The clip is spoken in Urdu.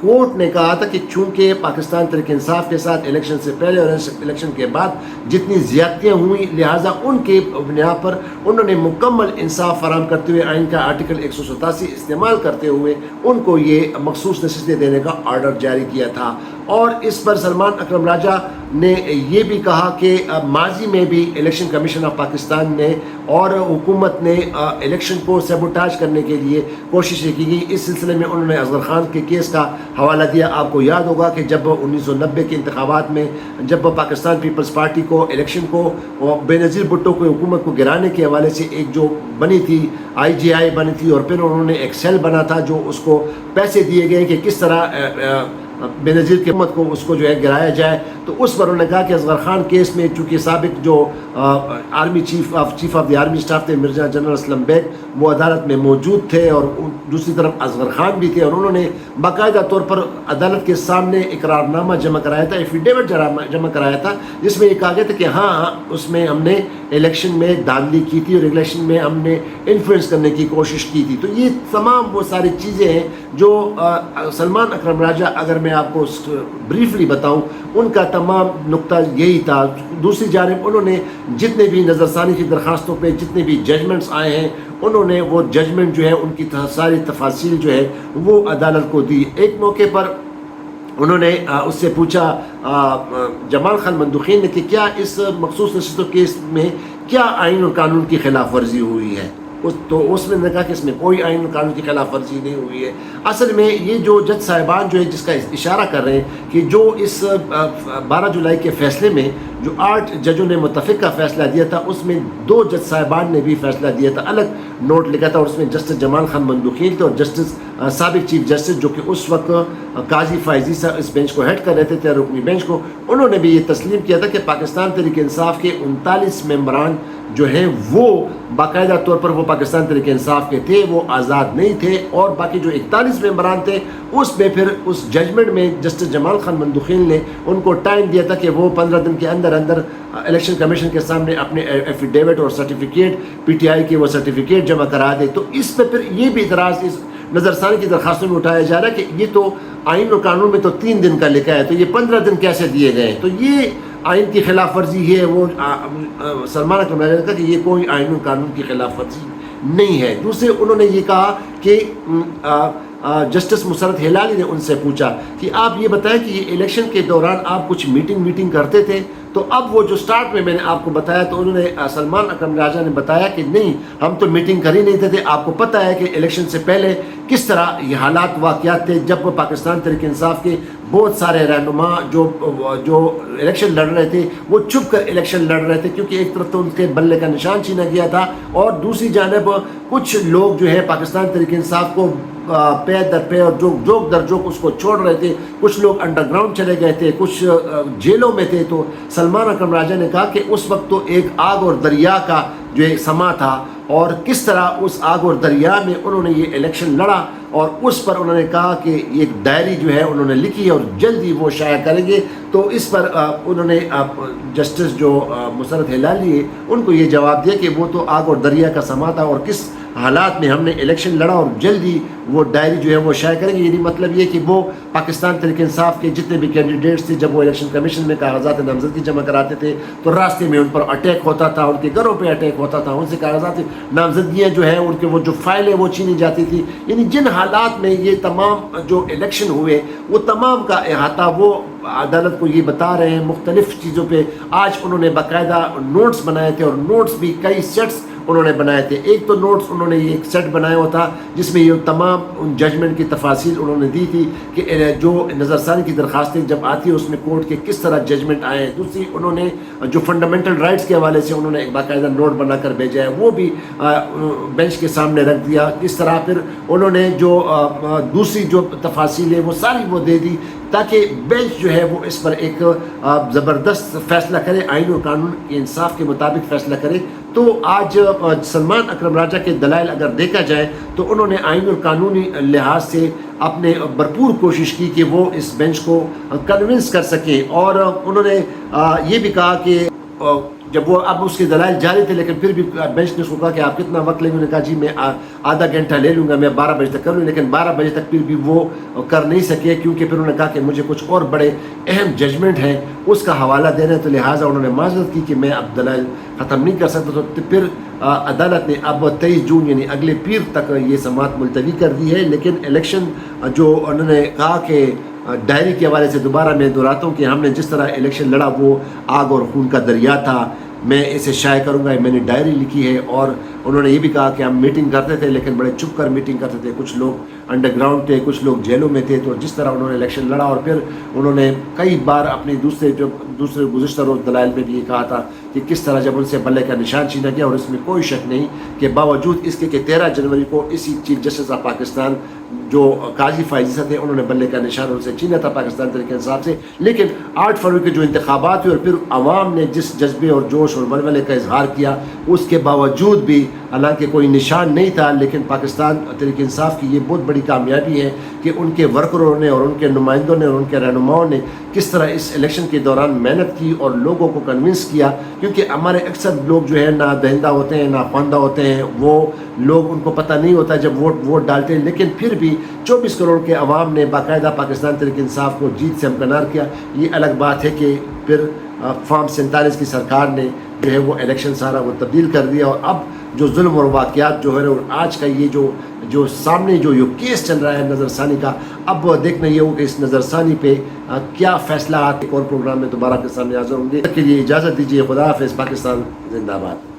کورٹ نے کہا تھا کہ چونکہ پاکستان تحریک انصاف کے ساتھ الیکشن سے پہلے اور الیکشن کے بعد جتنی زیادتیاں ہوئیں، لہٰذا ان کے بنا پر انہوں نے مکمل انصاف فراہم کرتے ہوئے آئین کا آرٹیکل 187 استعمال کرتے ہوئے ان کو یہ مخصوص نشستیں دینے کا آرڈر جاری کیا تھا۔ اور اس پر سلمان اکرم راجہ نے یہ بھی کہا کہ ماضی میں بھی الیکشن کمیشن آف پاکستان نے اور حکومت نے الیکشن کو سیبوٹاج کرنے کے لیے کوششیں کی گئی۔ اس سلسلے میں انہوں نے اصغر خان کے کیس کا حوالہ دیا۔ آپ کو یاد ہوگا کہ جب 1990 کے انتخابات میں جب پاکستان پیپلز پارٹی کو الیکشن کو بے نظیر بھٹو کو حکومت کو گرانے کے حوالے سے ایک جو بنی تھی IGI بنی تھی، اور پھر انہوں نے ایک سیل بنا تھا جو اس کو پیسے دیے گئے کہ کس طرح بے نظیر کی حکومت کو اس کو جو ہے گرایا جائے، تو اس پر انہوں نے کہا کہ اصغر خان کیس میں چونکہ سابق جو army chief of the army staff تھے مرزا جنرل اسلم بیگ، وہ عدالت میں موجود تھے اور دوسری طرف اصغر خان بھی تھے، اور انہوں نے باقاعدہ طور پر عدالت کے سامنے اقرارنامہ جمع کرایا تھا، ایفیڈیوٹ جمع کرایا تھا، جس میں یہ کہا گیا تھا کہ ہاں اس میں ہم نے الیکشن میں دھاندلی کی تھی اور الیکشن میں ہم نے انفلوئنس کرنے کی کوشش کی تھی۔ تو یہ تمام وہ ساری چیزیں ہیں جو سلمان اکرم راجہ، اگر میں آپ کو بریفلی بتاؤں، ان کا تمام نقطہ یہی تھا۔ دوسری جانب انہوں نے جتنے بھی نظر ثانی کی درخواستوں پہ جتنے بھی ججمنٹس آئے ہیں، انہوں نے وہ ججمنٹ جو ہے ان کی ساری تفاصیل جو ہے وہ عدالت کو دی۔ ایک موقع پر انہوں نے اس سے پوچھا جمال خان مندوخین نے کہ کیا اس مخصوص نشستوں کیس میں کیا آئین اور قانون کی خلاف ورزی ہوئی ہے، تو اس نے کہا کہ اس میں کوئی آئین اور قانون کی خلاف ورزی نہیں ہوئی ہے۔ اصل میں یہ جو جج صاحبان جو ہے جس کا اشارہ کر رہے ہیں کہ جو اس 12 جولائی کے فیصلے میں جو 8 ججوں نے متفق کا فیصلہ دیا تھا، اس میں 2 جج صاحبان نے بھی فیصلہ دیا تھا، الگ نوٹ لکھا تھا، اور اس میں جسٹس جمال خان مندوخین تھے اور جسٹس سابق چیف جسٹس جو کہ اس وقت قاضی فائزی صاحب اس بینچ کو ہیڈ کر رہے تھے رکنی بینچ کو، انہوں نے بھی یہ تسلیم کیا تھا کہ پاکستان تحریک انصاف کے 39 ممبران جو ہیں وہ باقاعدہ طور پر وہ پاکستان تحریک انصاف کے تھے، وہ آزاد نہیں تھے، اور باقی جو 41 ممبران تھے اس میں پھر اس ججمنٹ میں جسٹس جمال خان مندوخین نے ان کو ٹائم دیا تھا کہ وہ 15 دن کے اندر الیکشن کمیشن کے سامنے اپنے ایفیڈیوٹ اور سرٹیفکیٹ PTI کے وہ سرٹیفکیٹ جمع کرا دے۔ تو اس پہ پھر یہ بھی اعتراض اس نظر ثانی کی درخواستوں میں اٹھایا جا رہا ہے کہ یہ تو آئین اور قانون میں تو 3 دن کا لکھا ہے، تو یہ 15 دن کیسے دیے گئے؟ تو یہ آئین کی خلاف ورزی ہے۔ وہ سلمان اکرم راجہ نے کہا کہ یہ کوئی آئین اور قانون کی خلاف ورزی نہیں ہے۔ دوسرے انہوں نے یہ کہا کہ جسٹس مسرت ہلالی نے ان سے پوچھا کہ آپ یہ بتائیں کہ یہ الیکشن کے دوران آپ کچھ میٹنگ کرتے تھے، تو اب وہ جو سٹارٹ میں نے آپ کو بتایا، تو انہوں نے سلمان اکرم راجہ نے بتایا کہ نہیں، ہم تو میٹنگ کر ہی نہیں تھے، آپ کو پتہ ہے کہ الیکشن سے پہلے کس طرح یہ حالات واقعات تھے جب پاکستان تحریک انصاف کے بہت سارے رہنما جو الیکشن لڑ رہے تھے وہ چھپ کر الیکشن لڑ رہے تھے، کیونکہ ایک طرف تو ان کے بلے کا نشان چھینا گیا تھا، اور دوسری جانب کچھ لوگ جو ہے پاکستان تحریک انصاف کو پے در پے اور جوک در جوک اس کو چھوڑ رہے تھے، کچھ لوگ انڈر گراؤنڈ چلے گئے تھے، کچھ جیلوں میں تھے۔ تو سلمان اکرم راجہ نے کہا کہ اس وقت تو ایک آگ اور دریا کا جو ایک سما تھا، اور کس طرح اس آگ اور دریا میں انہوں نے یہ الیکشن لڑا، اور اس پر انہوں نے کہا کہ ایک ڈائری جو ہے انہوں نے لکھی ہے اور جلدی وہ شائع کریں گے۔ تو اس پر انہوں نے جسٹس جو مسرت ہلالی ہے ان کو یہ جواب دیا کہ وہ تو آگ اور دریا کا سما تھا، اور کس حالات میں ہم نے الیکشن لڑا، اور جلدی وہ ڈائری جو ہے وہ شائع کریں گے۔ یعنی مطلب یہ کہ وہ پاکستان تحریک انصاف کے جتنے بھی کینڈیڈیٹس تھے، جب وہ الیکشن کمیشن میں کاغذات نامزدگی جمع کراتے تھے تو راستے میں ان پر اٹیک ہوتا تھا، ان کے گھروں پہ اٹیک ہوتا تھا، ان سے کاغذات نامزدگیاں جو ہیں ان کے وہ جو فائلیں وہ چھینی جاتی تھی۔ یعنی جن حالات میں یہ تمام جو الیکشن ہوئے وہ تمام کا احاطہ وہ عدالت کو یہ بتا رہے ہیں مختلف چیزوں پہ۔ آج انہوں نے باقاعدہ نوٹس بنائے تھے، اور نوٹس بھی کئی سیٹس انہوں نے بنائے تھے۔ ایک تو نوٹس انہوں نے یہ ایک سیٹ بنایا ہوا تھا جس میں یہ تمام ان ججمنٹ کی تفاصیل انہوں نے دی تھی کہ جو نظر ثانی کی درخواستیں جب آتی ہیں اس میں کورٹ کے کس طرح ججمنٹ آئے ہیں۔ دوسری انہوں نے جو فنڈامنٹل رائٹس کے حوالے سے انہوں نے ایک باقاعدہ نوٹ بنا کر بھیجا ہے، وہ بھی بینچ کے سامنے رکھ دیا۔ اس طرح پھر انہوں نے جو دوسری جو تفاصیل ہے وہ ساری وہ دے دی تاکہ بینچ جو ہے وہ اس پر ایک زبردست فیصلہ کرے، آئین اور قانون کے انصاف کے مطابق فیصلہ کرے۔ تو آج سلمان اکرم راجہ کے دلائل اگر دیکھا جائے تو انہوں نے آئین اور قانونی لحاظ سے اپنے بھرپور کوشش کی کہ وہ اس بینچ کو کنونس کر سکیں، اور انہوں نے یہ بھی کہا کہ جب وہ اب اس کے دلائل جاری تھے لیکن پھر بھی بینچ نے اس کو کہا کہ آپ کتنا وقت لیں گے. انہوں نے کہا جی میں آدھا گھنٹہ لے لوں گا, میں 12 بجے تک کر لوں. لیکن 12 بجے تک پھر بھی وہ کر نہیں سکے, کیونکہ پھر انہوں نے کہا کہ مجھے کچھ اور بڑے اہم ججمنٹ ہیں اس کا حوالہ دینا ہے, تو لہٰذا انہوں نے معذرت کی کہ میں اب دلائل ختم نہیں کر سکتا. تو پھر عدالت نے اب 23 جون یعنی اگلے پیر تک یہ سماعت ملتوی کر دی ہے. لیکن الیکشن جو انہوں نے کہا کہ ڈائری کے حوالے سے دوبارہ میں دہراتا ہوں کہ ہم نے جس طرح الیکشن لڑا وہ آگ اور خون کا دریا تھا, میں اسے شائع کروں گا, میں نے ڈائری لکھی ہے. اور انہوں نے یہ بھی کہا کہ ہم میٹنگ کرتے تھے لیکن بڑے چھپ کر میٹنگ کرتے تھے, کچھ لوگ انڈر گراؤنڈ تھے, کچھ لوگ جیلوں میں تھے. تو جس طرح انہوں نے الیکشن لڑا, اور پھر انہوں نے کئی بار اپنے دوسرے گزشتہ روز دلائل میں بھی یہ کہا تھا کہ کس طرح جب ان سے بلے کا نشان چھینا گیا. اور اس میں کوئی شک نہیں کہ باوجود اس کے کہ 13 جنوری کو اسی چیف جسٹس آف پاکستان جو قاضی فائز عیسیٰ تھے انہوں نے بلے کا نشان ان سے چھینا تھا پاکستان تحریک انصاف سے. لیکن 8 فروری کے جو انتخابات ہوئے اور پھر عوام نے جس جذبے اور جوش اور ولولے کا اظہار کیا, اس کے باوجود بھی حالانکہ کوئی نشان نہیں تھا, لیکن پاکستان تحریک انصاف کی یہ بہت بڑی کامیابی ہے کہ ان کے ورکروں نے اور ان کے نمائندوں نے اور ان کے رہنماؤں نے کس طرح اس الیکشن کے دوران محنت کی اور لوگوں کو کنونس کیا. کیونکہ ہمارے اکثر لوگ جو ہے نہ دہندہ ہوتے ہیں نہ خواندہ ہوتے ہیں, وہ لوگ ان کو پتہ نہیں ہوتا جب ووٹ ڈالتے ہیں. لیکن پھر بھی 24 کروڑ کے عوام نے باقاعدہ پاکستان تحریک انصاف کو جیت سے ہمکنار کیا. یہ الگ بات ہے کہ پھر فارم 47 کی سرکار نے جو ہے وہ الیکشن سارا وہ تبدیل کر دیا. اور اب جو ظلم اور واقعات جو ہے اور آج کا یہ جو سامنے جو کیس چل رہا ہے نظر ثانی کا, اب دیکھنا یہ ہو کہ اس نظر ثانی پہ کیا فیصلہ آتے. ایک اور پروگرام میں دوبارہ کے سامنے حاضر ہوں گے. تب کے لیے اجازت دیجیے. خدا حافظ. پاکستان زندہ باد.